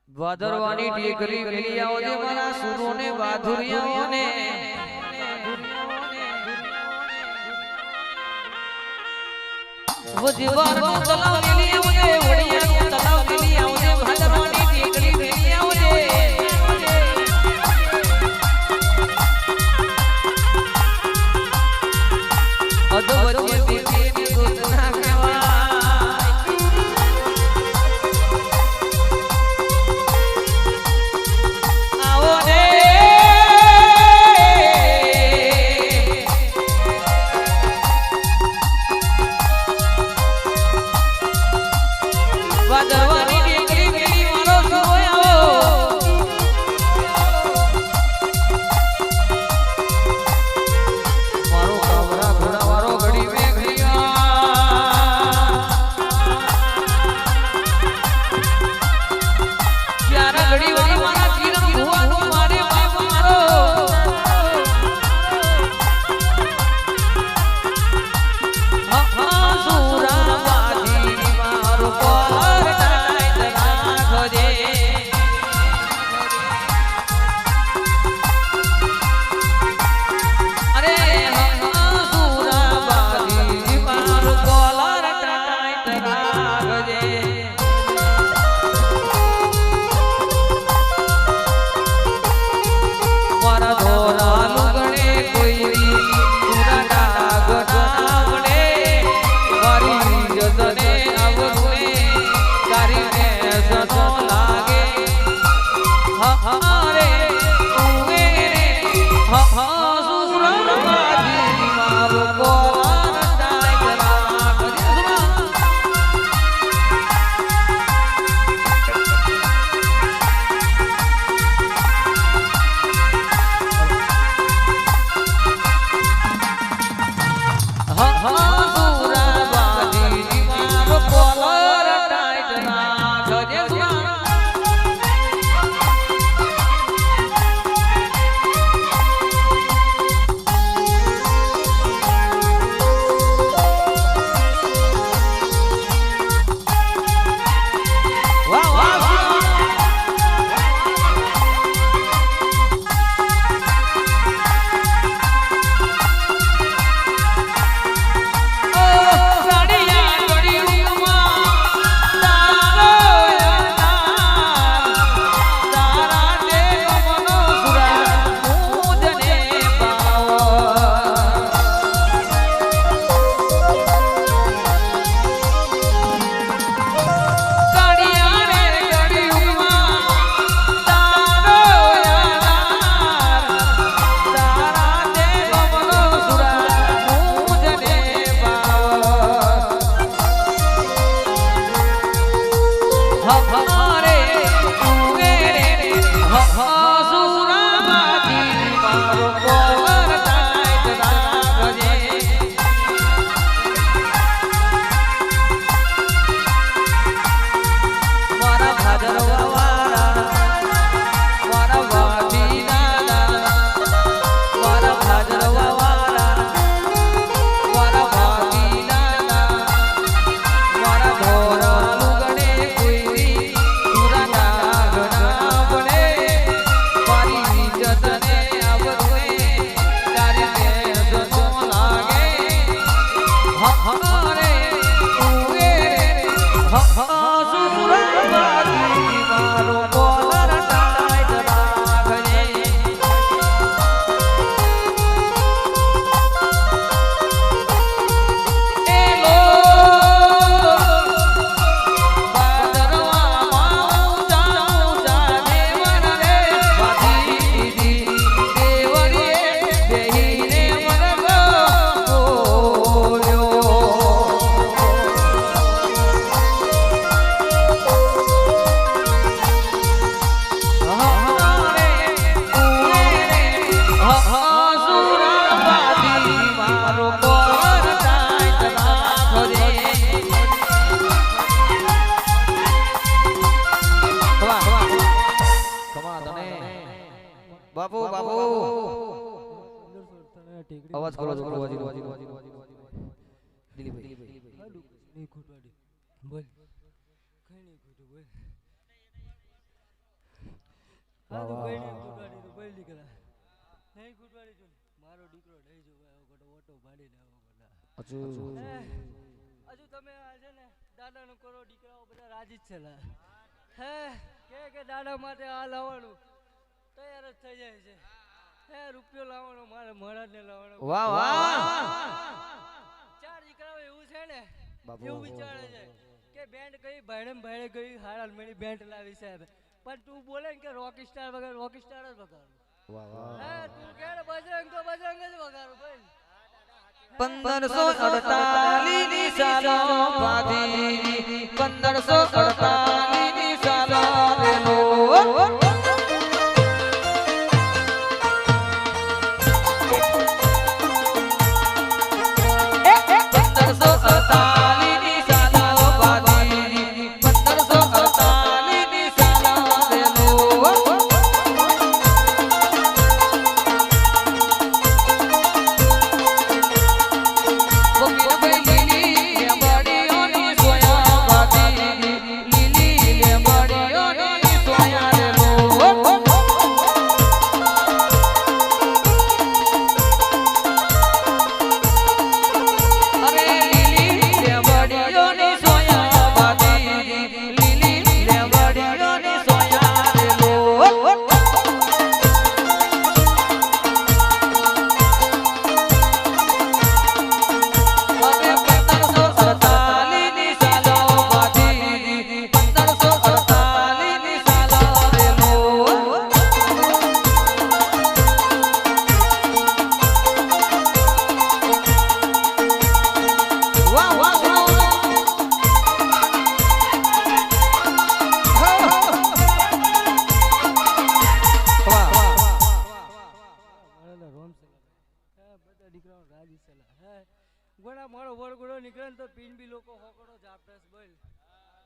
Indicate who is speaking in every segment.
Speaker 1: ભાદરવાની ટેકરી વેલિયાઓ દે મારા સુરોને બાધુરિયાઓને વો દીવારનો તલાવ વેલિયાઓ દે વડિયાનો તલાવ વેલિયાઓ દે ભાદરવાની ટેકરી વેલિયાઓ દે અધ વચ્ચે દેવીની ગોતના કહેવાય બાપુ બાપુ અવાજ કરો છો દિલીપભાઈ
Speaker 2: હા તો બૈલી ગુટવાડી તો બૈલી કરા નહીં ગુટવાડી તો મારો દીકરો લઈ જો ગોડો ઓટો ભાડીને આવો ગોડા હજુ તમે આ છે ને દાદાનો કરો દીકરાઓ બધા રાજી જ છે લા હે કે દાદા માટે આ લાવવાનું તૈયાર જ થઈ જાય છે હે રૂપિયો લાવવાનો મારે મહારાજને લાવવાનો
Speaker 1: વાહ વાહ
Speaker 2: ચાર દીકરાઓ એવું છે ને એવું વિચારે છે કે બેન્ડ કઈ ભાડે ગઈ હારાલ મેની બેન્ડ લાવી સાહેબ પણ તું બોલે ને કે રોક સ્ટાર વગર રોક સ્ટાર જ વગાડું
Speaker 1: વાહ વાહ
Speaker 2: હે તું કે બજરંગ તો બજરંગ જ વગાડું ભાઈ
Speaker 1: 1548 ની સાલો બાધી 1548 ની સાલો રેલો
Speaker 2: ગોળા મારો વળગોળો નીકળે તો પીન બી લોકો હોકડો જાપેસ બોલ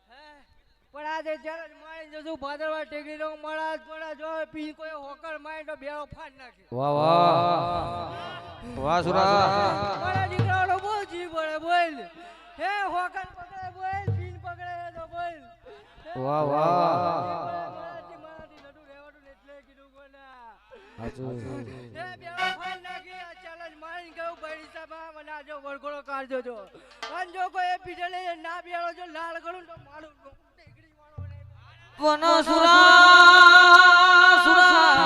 Speaker 2: હે પણ આજે જ્યારે મારી જશું ભાદરવા ટેકરી નો મળા ગોળા જો પીન કોઈ હોકડ મારી તો બેરો ફાડ નાખે
Speaker 1: વાહ વાહ વાહ સુરા
Speaker 2: મારા દીકરાનો બહુ જીવ પડે બોલ હે હોકડ પકડે બોલ પીન પકડે તો બોલ
Speaker 1: વાહ વાહ
Speaker 2: મારાથી નડુ રહેવાનું એટલે કીધું ગોના
Speaker 1: હાચું
Speaker 2: હે બેરો ફાડ નાખે આ ચેલેન્જ મારી ગયો બડી સાબા મને જો વળગોળો કાઢજો જો અન જો કોઈ પીડલે ના બેરો જો લાલ કરું તો મારું ટેકરી વાળો ને
Speaker 1: વન સુરા સુરા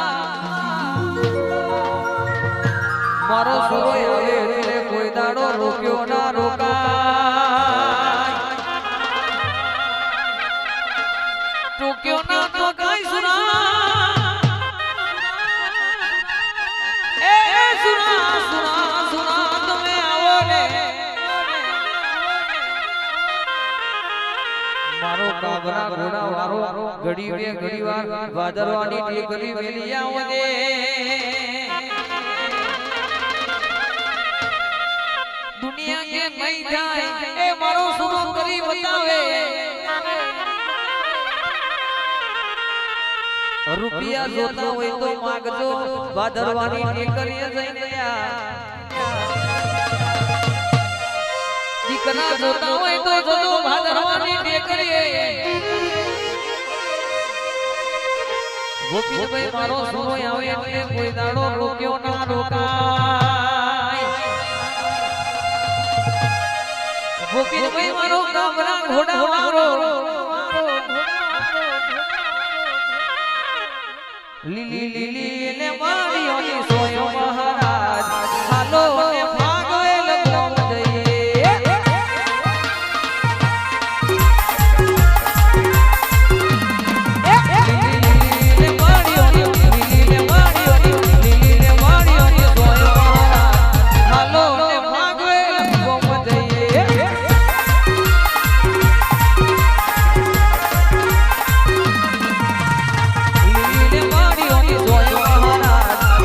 Speaker 1: મારો સુરો આવે એટલે કોઈ દાડો રોક્યો ના રોકાય રોક્યો ના રોકાય સુરા એ સુરા સુરા સુરા તમે આવો ને મારો કાબરા ઘોડા વાળો ઘડી બે ઘડી વાર ભાદરવાની ટેકરી વેલી આવો દે દુનિયા કે નહીં થાય એ મારો સુરો કરી બતાવે રૂપિયા જોતા હોય તો માગજો ભાદરવાની ટેકરી જઈને દીકરા જોતા હોય તો જજો ભાદરવાની ટેકરી ગોપીભાઈ મારો સુરો આવે એટલે કોઈ દાડો રોક્યો ના રોકાય ગોપીભાઈ મારો કાબરા ઘોડા વાળો લીલી લીલી ને મારીઓની સોયો મહારાજ હાલો ને ભાગોએ લગો જઈએ લીલી ને મારીઓની સોયો મહારાજ હાલો ને ભાગોએ લગો જઈએ લીલી ને મારીઓની સોયો મહારાજ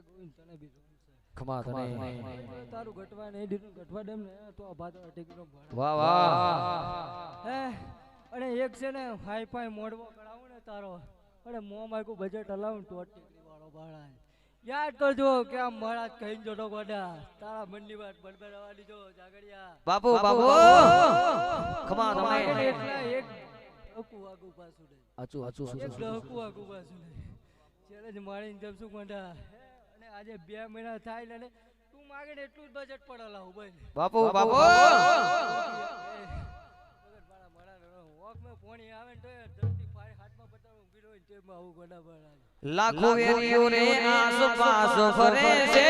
Speaker 2: ગોવિંદ તને બી રોમ છે
Speaker 3: ખમા તને
Speaker 2: તારું ગટવા નહીં દીધું ગટવા દેમ ને તો આ ભાત ટેકનો
Speaker 3: વાહ વાહ
Speaker 2: હે અને એક છે ને હાઈ ફાઈ મોડવો કરાવું ને તારો અને મો માયકું બજેટ હલાવું તો ટેકરી વાળો બાળા યાદ કરજો કે આ મહારાજ કહીને જોડો ગોડા તારા મનની વાત બરબરાવાની જો જાગડિયા
Speaker 3: બાપુ બાપુ ખમા તમે
Speaker 2: એક હકુ આગુ પાછું દે
Speaker 3: આચું આચું
Speaker 2: એક હકુ આગુ પાછું દે ચેલેન્જ મારીને જમશું ગોડા અને આજે 2 મહિના થાય ને તું માગે ને એટલું જ બજેટ પડે લાવ ભાઈ
Speaker 3: બાપુ બાપુ
Speaker 2: પોણી આવે ને તો ધરતી પાય હાથમાં બતાવું ઊભી હોય તેમાં આવું ગોડા બાળા
Speaker 3: લાખો વેરીઓ રે આસપાસ ફરે છે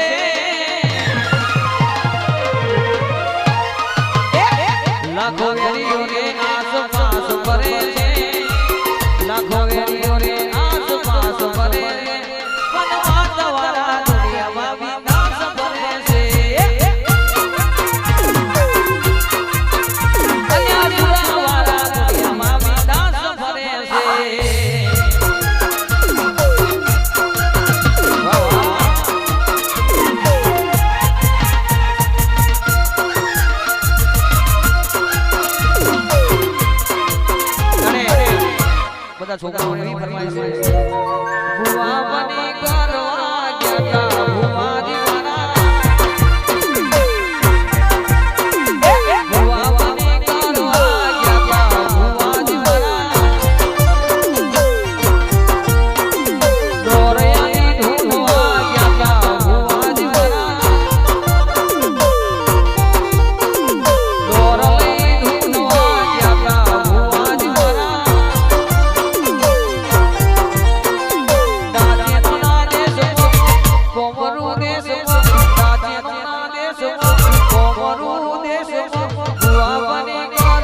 Speaker 3: લાખો વેરીઓ રે આસપાસ ફરે છે લાખો વેરીઓ રે આસપાસ ફરે છે મનમાં તમારા દુનિયામાં વિનાશ ફરે છે કલ્યાણ વાળા દુનિયામાં વિનાશ ફરે છે બધા છોકરાઓને એવી ફરમાઈશ છે ભુવા બની કરવા ગયા ભુવા દીવાના ભુવા બની કરવા ગયા ભુવા દીવાના દોરયાની ધૂનવા ગયા ભુવા દીવાના દોરલી ધૂનવા ગયા ભુવા દીવાના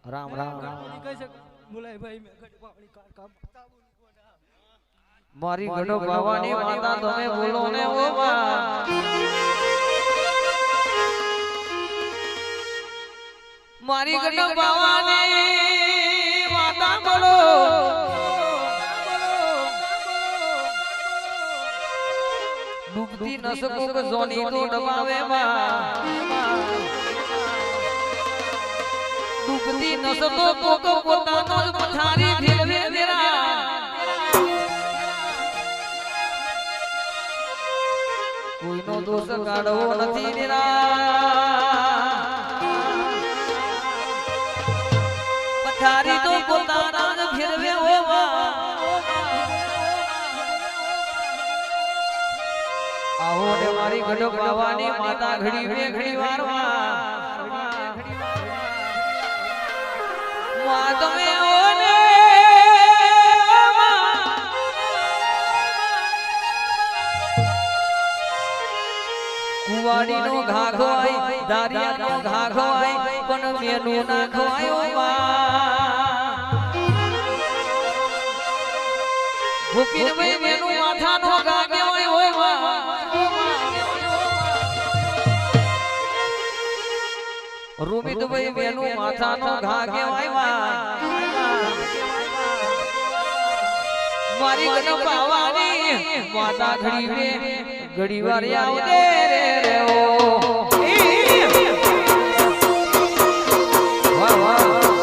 Speaker 3: રામ રામ
Speaker 2: મુલાય ભાઈ મે ગટવાણી કામ
Speaker 3: મારી ગડો ભવાની માતા તમે બોલો ને ઓ બા મારી ગડો ભવાની માતા બોલો ડૂબતી ન શકો કે જોની તો ડબાવે માં ડૂબતી ન શકો કોકો પોતાનો જ પથારી ફેરવે મેરા કોઈનો દોષ કાઢવો નથી મેરા પથારી તો પોતાના જ ફેરવે હોવા આવો ને મારી ગડો ભવાની માતા ઘડી વે ઘડી વારમાં તમે ઓને કુવાડી નો ઘા ખવાય દારિયા નો ઘા ખવાય પણ મેનું ના ખવાયો ગોપીન ભાઈ મેનું માથા નો ઘા કહેવાય હોય રૂમિત ભાઈ મેનું માથા નો ઘા કહેવાય મારી ગનો પાવાની માતા ઘડી વાર આવદે રે રે ઓ વાહ વાહ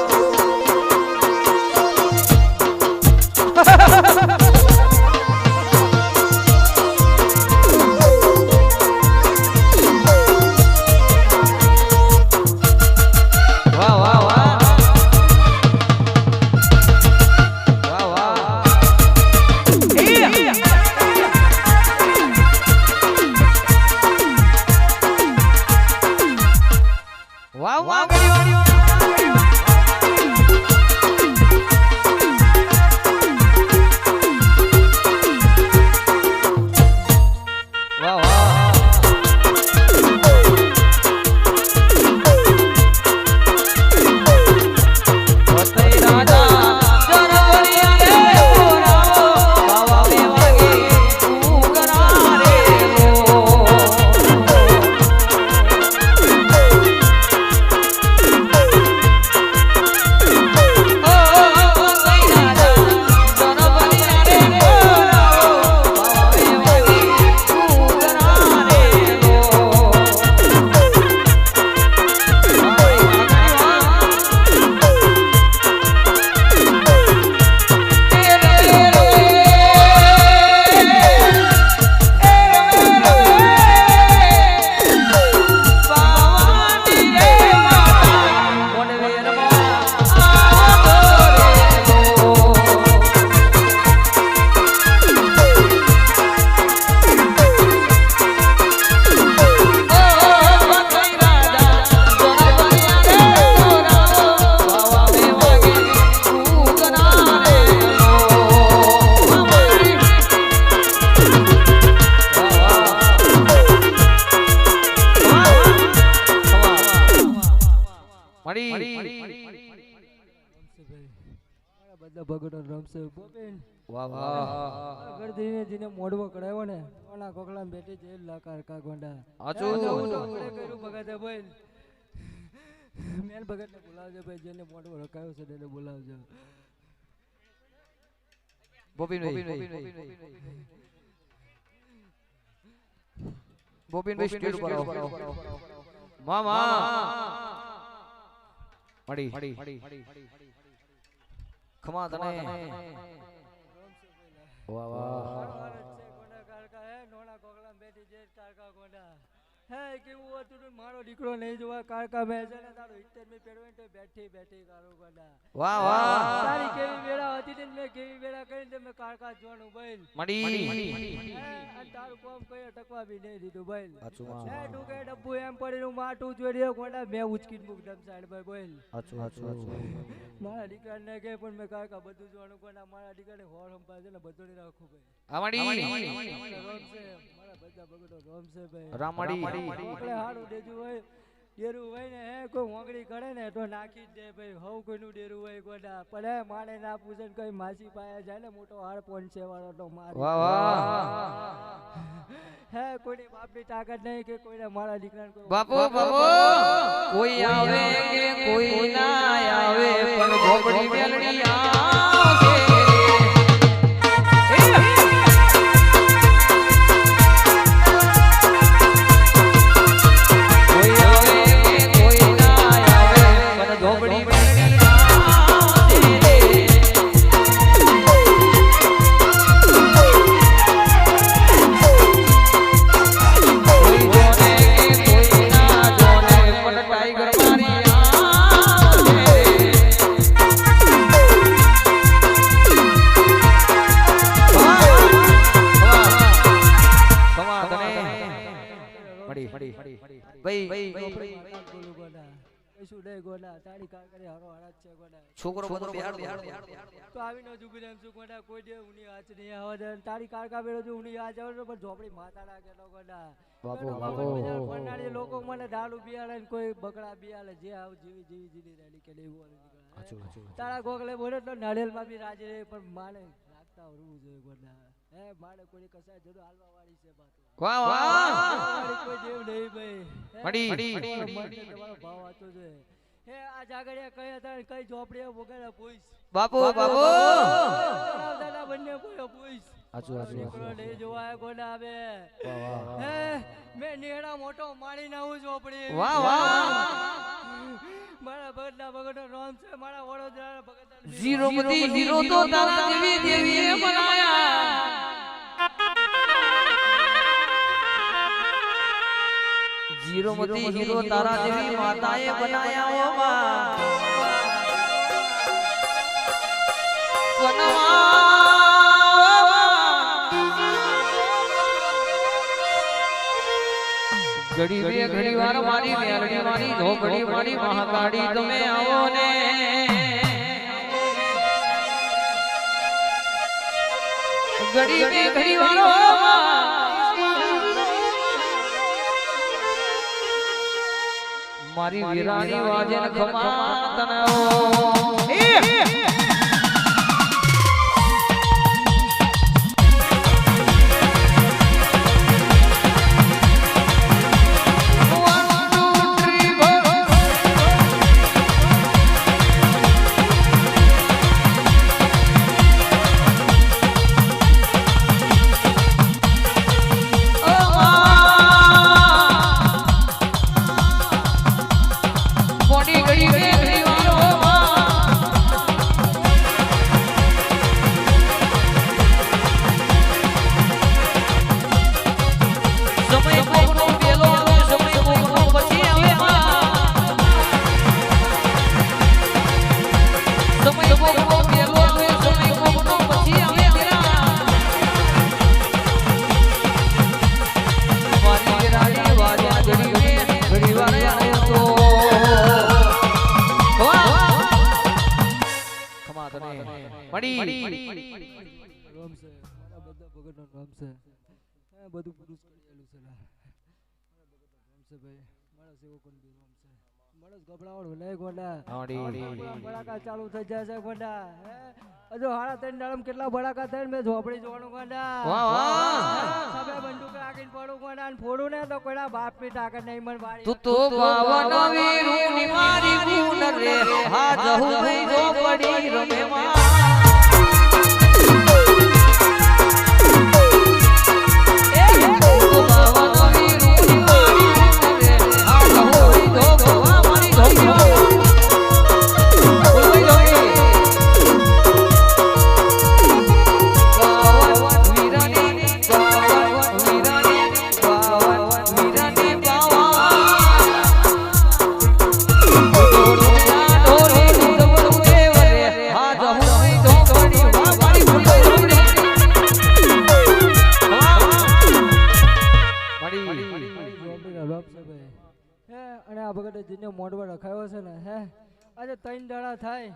Speaker 2: છે ભાઈ મારા બધા ભગતો રમશે બોબેન
Speaker 3: વાહ વાહ
Speaker 2: ગરદીને જીને મોડવો કરાવ્યો ને ઓના કોકલા બેટી જે લાકાર કા ગોંડા
Speaker 3: હાચુ.
Speaker 2: કર્યું ભગતે ભાઈ મેલ ભગતને બોલાવજો ભાઈ જેને મોડવો રખાયો છે એને બોલાવજો
Speaker 3: બોબીનભાઈ સ્ટેજ ઉપર આવો મામા મડી ખમા તને વાહ વાહ
Speaker 2: હે કેવું હતું તું મારો દીકરો નહીં જોવા કાળકા મેં છે ને તારો ઇત્તર મે પેરવેન તો બેઠી કારો ગોડા
Speaker 3: વાહ વાહ
Speaker 2: તારી કેવી વેળા હતી ને મેં કેવી વેળા કરીને તે મેં કાળકા જોવાનું બઈલ
Speaker 3: મડી
Speaker 2: અને તારું કોમ કઈ ટકવા બી નહીં દીધું બઈલ
Speaker 3: હાચું
Speaker 2: હે
Speaker 3: હાચું
Speaker 2: ડુકે ડબ્બુ એમ પડીનું માટું જોડ્યો ગોડા મેં ઉચકીને મુક દમ સાઈડ પર બઈલ
Speaker 3: હાચું
Speaker 2: મારા દીકરાને કે પણ મેં કાળકા બધું જોવાનું ગોડા મારા દીકરાને હોર સંપાય છે ને બધું નહીં રાખું ભાઈ
Speaker 3: આમડી
Speaker 2: મારા બધા બગડો રોમશે ભાઈ
Speaker 3: રામડી
Speaker 2: આપણે હારું દેજું હોય ડેરું હોય ને હે કોઈ મોંગળી કરે ને તો નાખી જ દે ભાઈ હવ કોઈનું ડેરું હોય ગોડા પણ હે માને ના પૂછે ને કઈ માસી પાયા જાય ને મોટો હાડ પોંચે વાળો તો મારે
Speaker 3: વાહ વાહ
Speaker 2: હે કોઈની બાપની તાકાત નહીં કે કોઈને મારા દીકરાને કોઈ
Speaker 3: બાપુ બાપુ કોઈ આવે કે કોઈ ના આવે પણ ઝોપડી મેલડી આવશે છોકરો બધો બિહાર
Speaker 2: તો આવી નો જુબી એમ શું ગોડા કોઈ દે ઉની આચ નહીં આવે દે તારી કારકા બેડો જો ઉની આચ આવે પણ ઝોપડી માતા લાગે તો ગોડા
Speaker 3: બાપુ
Speaker 2: ફરનારી લોકો મને દારૂ બિયાલે ને કોઈ બકડા બિયાલે જે આવ જીવી જીની રેડી કે લેવું તારા ગોગલે બોલે તો નાળિયેર માં બી રાજી રહે પણ માને રાખતા હોવું જોઈએ ગોડા હે માને કોઈ કસાય જતો હાલવા વાળી છે બાતો
Speaker 3: વાહ વાહ
Speaker 2: કોઈ દેવ નહીં ભાઈ મડી તમારો ભાવ આતો છે હે આ જાગડિયા કઈ હતા કઈ ઝોપડીએ વગેરે પોઈસ
Speaker 3: બાપુ બાપુ
Speaker 2: દાદા બંને પોયો પોઈસ
Speaker 3: હાચું
Speaker 2: દીકરો લઈ જોવાય ગોડા આવે
Speaker 3: વાહ
Speaker 2: હે મે નેડા મોટો મારી નાઉં ઝોપડી
Speaker 3: વાહ વાહ
Speaker 2: મારા ભગતનો નામ છે મારા વડોદરા ભગત
Speaker 3: જીરો મતી જીરો તો તારા દેવી દેવીએ બનાયા જીરો મતી હીરો તારા દેવી માતાએ બનાયા ઓ માં ઘડી વાર મારી મેલડી મારી ઝોપડી મારી મહાકાળી તમે આવો ને ઘડી વારો મારી વીરાની વાજે ને ખમા તને
Speaker 2: રોમ છે મારા બધા ભગતનો નામ છે આ બધું પુરુષ કરેલું છે મારા ભગતનો નામ છે ભાઈ મારા સેવકોનું બી નામ છે મણસ ગભરાવવાનું નહીં ગોડા
Speaker 3: હાડી
Speaker 2: બળાકા ચાલુ થઈ જશે ગોડા હજુ હાડા ત્રણ દાડમ કેટલા બળાકા થઈને મેં ઝોપડી જોવાનું ગોડા
Speaker 3: વાહ વાહ
Speaker 2: સબે બંદૂક રાખીને પડું ગોડા ને ફોડું ને તો કોઈના બાપ ની તાકાત નહીં મન વાળી
Speaker 3: તું તો પાવન વીરુની મારી ગુણ રે હા જહુ નહીં જો પડી રમે
Speaker 2: અને આ ભગતે જીને મોઢવા રખાયો છે ને હે આજે ત્રણ દાડા થાય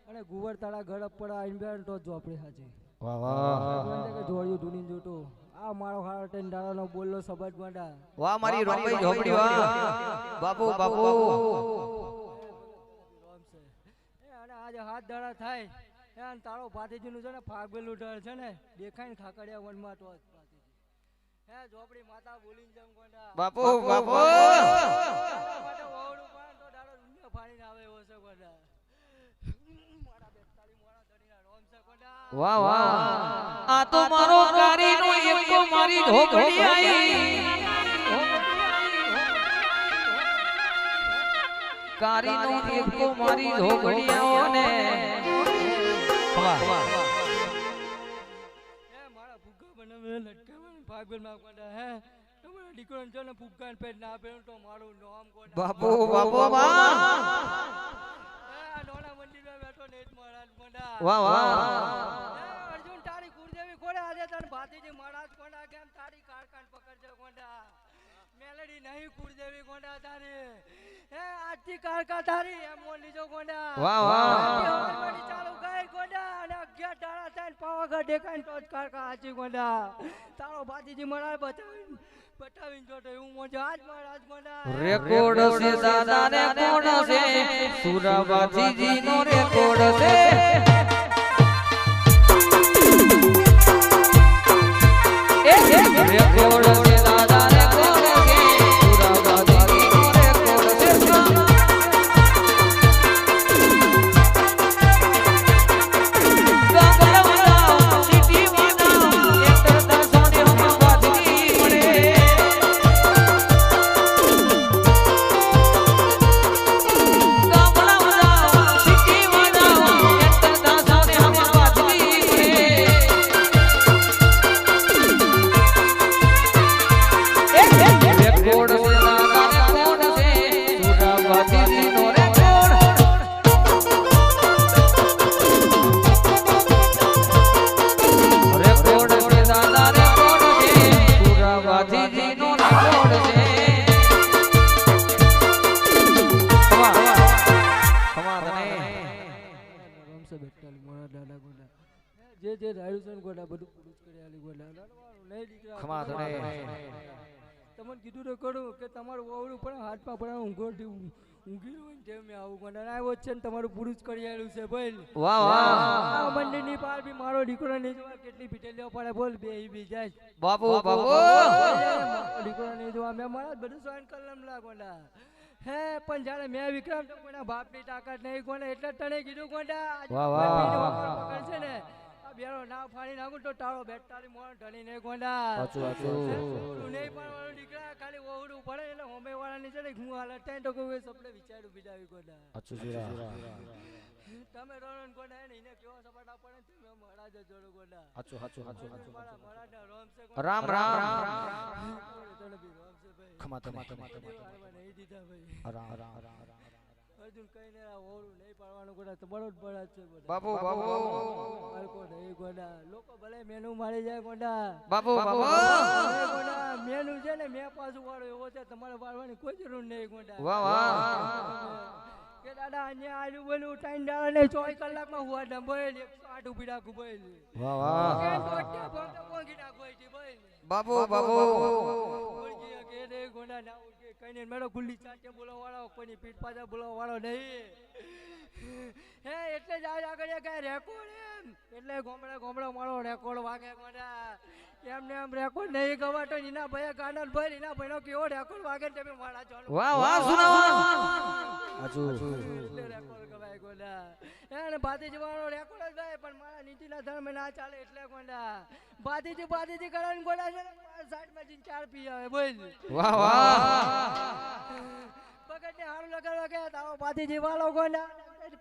Speaker 2: અને ગુવર તાળા ઘર પર આઈને બેન તો ઝોપડી હાજી
Speaker 3: વાહ વાહ
Speaker 2: કે જોડ્યું ધૂની જોટો આ મારો હારો ત્રણ દાડાનો બોલલો સબત ગોંડા
Speaker 3: વાહ મારી રોમઈ ઝોપડી વાહ બાપુ બાપુ
Speaker 2: અને આજે હાથ દાડા થાય અને તારો ભાતીજીનું છે ને ફાગવેલું ઢળ છે ને દેખાય ને ખાકડિયા વનમાં તો હે ઝોપડી માતા બોલીને જમ ગોંડા
Speaker 3: બાપુ બાપુ
Speaker 2: માટે ઓવડું પાન તો દાડો દુનિયા ફાડીને આવે એવો છે ગોંડા મારા 42 મોણા ધણીના રોમ છે ગોંડા
Speaker 3: વાહ વાહ આ તો મારો કારીનો એક તો મારી ઢોકળી આઈ કારીનો એક તો મારી ઢોકળી આવો ને વાહ વાહ
Speaker 2: હે મારા ફુગ્ગા બનાવે લટકાવે ભાગવેલ માં ગોંડા હે તમારા દીકરોને જો ને ફુગ્ગાન પેટ ના પેણ તો મારું નામ ગોંડા
Speaker 3: બાપુ બાપુ વાહ
Speaker 2: હે ડોલા મંદિરમાં બેઠો નેટ મહારાજ ગોંડા
Speaker 3: વાહ વાહ
Speaker 2: અર્જુન તારી કુળદેવી કોડે આજે તન ભાતીજી મહારાજ ગોંડા કેમ તારી કારકાન પકડજે ગોંડા મેલડી નહીં કુળદેવી ગોંડા તારી હે આજથી કારકા તારી એમ મોન લીજો ગોંડા
Speaker 3: વાહ વાહ
Speaker 2: હવારવાડી ચાલુ ગઈ ગોંડા અને 11 ટાળા થઈને પાવાગઢ દેખાઈને તો જ કારકા આજી ગોંડા તારો ભાતીજી મહારાજ બતાવીને જોતો એવું મોજો આજ મહારાજ ગોંડા
Speaker 3: રેકોર્ડ છે દાદા ને કોણ છે સુરાબાજીજી નો રેકોર્ડ છે રેકોર્ડ છે દાદા ને કોણ છે સુરાબાજીજી નો રેકોર્ડ છે ગામડામાં સિટીમાં એક તરતા સોને હમ બાજી મળે
Speaker 2: જે જે રાયુ છે ગોડા બધું પૂરું કરી આલી ગોડા લડવાનું નહીં દીકરા
Speaker 3: ખમા ધણે
Speaker 2: તમને કીધું તો કરું કે તમારું ઓવડું પણ હાથમાં પણ ઊંઘોટી ઊંઘી હોય ને તેમ આવું ગોડા આવ્યો છે ને તમારું પૂરું જ કરી આલ્યું છે ભાઈ
Speaker 3: વાહ વાહ
Speaker 2: મંદિરની પાર બી મારો દીકરો નહીં જોવા કેટલી પીટેલીઓ પડે બોલ બે બી જાય
Speaker 3: બાપુ બાપુ
Speaker 2: દીકરો નહીં જોવા મેં મારા બધું સોન કલમ લાગોડા હે પણ જાણે મેં વિક્રમ તો કોઈના બાપની તાકાત નહીં કોને એટલે તને કીધું ગોંડા
Speaker 3: વાહ વાહ
Speaker 2: પકડ છે ને આ બેરો ના ફાડી નાખું તો તારો 42 મોણ ઢળી નહીં ગોંડા
Speaker 3: સાચું સાચું
Speaker 2: તું નહીં પણ વાળો દીકરા ખાલી ઓવડું પડે એટલે હોમે વાળાની છે ને હું હાલત થાય તો કોઈ સપને વિચાર્યું બિડાવી ગોંડા
Speaker 3: સાચું સુરા
Speaker 2: તમે રોણ ગોંડા ને એને કેવો સપાટા પડે તમે મહારાજ જોડો ગોંડા
Speaker 3: સાચું સાચું સાચું સાચું
Speaker 2: મહારાજ ના રોમ છે
Speaker 3: રામ રામ
Speaker 2: તને બી રોમ છે ભાઈ
Speaker 3: ખમા ધણે
Speaker 2: નહીં દીધા ભાઈ
Speaker 3: રામ રામ રામ
Speaker 2: અર્જુન કઈને આ ઓળું નહીં પાડવાનું ગોડા તો બળો જ બળા છે ગોડા
Speaker 3: બાપુ બાપુ
Speaker 2: બાળકો નહીં ગોડા લોકો ભલે મેનુ મારી જાય ગોડા
Speaker 3: બાપુ બાપુ
Speaker 2: ગોડા મેનુ છે ને મેં પાછું વાળો એવો છે તમારે વાળવાની કોઈ જરૂર નહીં ગોડા
Speaker 3: વાહ વાહ
Speaker 2: કે દાદા અહીંયા આલુ બોલું ટાઈમ દાડા ને 24 કલાકમાં હુવા ડંબોય 108 ઉભી રાખું ભાઈ
Speaker 3: વાહ વાહ
Speaker 2: કે ટોટિયા ફોન તો કોંગી નાખો છે ભાઈ
Speaker 3: બાપુ બાપુ
Speaker 2: ઓળખી કે રે ગોડા ના ઓળખી કઈ નહીં મેડો ગુલ્લી ચાટે બોલાવા વાળો કોઈની પીઠ પાછા બોલાવા વાળો નહીં હે એટલે જ આજ આગળ કઈ રેકોર્ડ એમ એટલે ગોમડા મારો રેકોર્ડ વાગે ગોડા એમને એમ રેકોર્ડ નહીં ગવાતો એના ભાઈ કાનન ભાઈ એના ભાઈનો કેવો રેકોર્ડ વાગે તમે મારા ચાલો
Speaker 3: વાહ વાહ સુનાવા
Speaker 2: એટલે રેકોર્ડ ગવાય ગોડા એને ભાતી જવાનો રેકોર્ડ જ ભાઈ પણ મારા નીતિના ધર્મ ના ચાલે એટલે ગોડા ભાતીજી કરવાનું ગોડા છે 60 માં જીન 4 પી આવે બોલ
Speaker 3: વાહ વાહ
Speaker 2: પગડને હારું લગાડવા ગયા તારો ભાતીજી વાળો ગોડા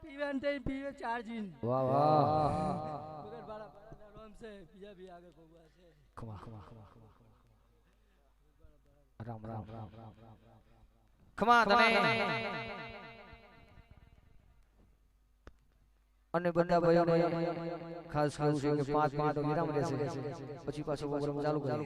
Speaker 2: પીવે 4 જીન
Speaker 3: વાહ વાહ
Speaker 2: પગડ બાળા રોમ છે બીજા બી આગળ કોબા છે
Speaker 3: ખમા રામ ખમા તને અને બધા ભાઈઓને ખાસ ખાસ છે કે 5 મિનિટ વિરામ લેશે પછી પાછું પ્રોગ્રામ ચાલુ કરીએ